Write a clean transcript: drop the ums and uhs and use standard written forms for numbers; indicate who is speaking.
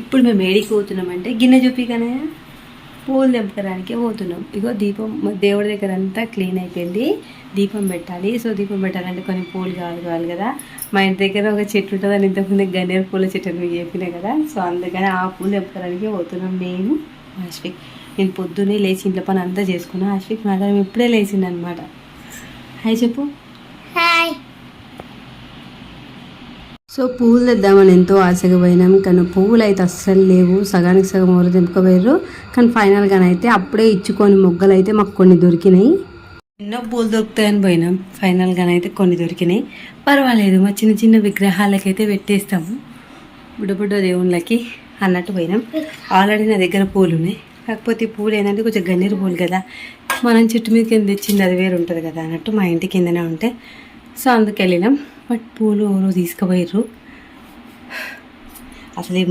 Speaker 1: ఇప్పుడు మేము ఏడికి పోతున్నామంటే గిన్నె చూపిగానే పూలు తెంపడానికి పోతున్నాం. ఇగో దీపం దేవుడి దగ్గర అంతా క్లీన్ అయిపోయింది. దీపం పెట్టాలి. సో దీపం పెట్టాలంటే కొన్ని పూలు కావాలి కదా. మా ఇంటి దగ్గర ఒక చెట్టు ఉంటుంది, అని ఇంతకుముందు గన్నేరు పూల చెట్టు మీకు చెప్పినా కదా. సో అందుకని ఆ పూలు తెంపడానికి పోతున్నాం. నేను అశ్విక్ నేను పొద్దున్నే లేచి ఇంట్లో పని అంతా చేసుకున్నాను. అశ్విక్ మాత్రం ఇప్పుడే లేచింది అనమాట. హాయ్ చెప్పు.
Speaker 2: హాయ్.
Speaker 1: సో పువ్వులు తెద్దామని ఎంతో ఆశగా పోయినాం, కానీ పువ్వులు అయితే అస్సలు లేవు. సగానికి సగం ఎవరు తెంపుకోపోయారు. కానీ ఫైనల్గానైతే అప్పుడే ఇచ్చుకొని మొగ్గలు అయితే మాకు కొన్ని దొరికినాయి. ఎన్నో పూలు దొరుకుతాయని పోయినాం. ఫైనల్గానైతే కొన్ని దొరికినాయి. పర్వాలేదు, మా చిన్న చిన్న విగ్రహాలకైతే పెట్టేస్తాము, బుడ్డ దేవుళ్ళకి అన్నట్టు పోయినాం. ఆల్రెడీ నా దగ్గర పూలు ఉన్నాయి. కాకపోతే ఈ పూలు ఏంటంటే కొంచెం గన్నేరు పూలు కదా, మనం చెట్టు మీద కింద తెచ్చింది అది వేరు ఉంటుంది కదా అన్నట్టు, మా ఇంటి కిందనే ఉంటాయి. సో అందుకు వెళ్ళినాం. బట్ పూలు ఎవరో తీసుకుపోయారు. అసలు ఈ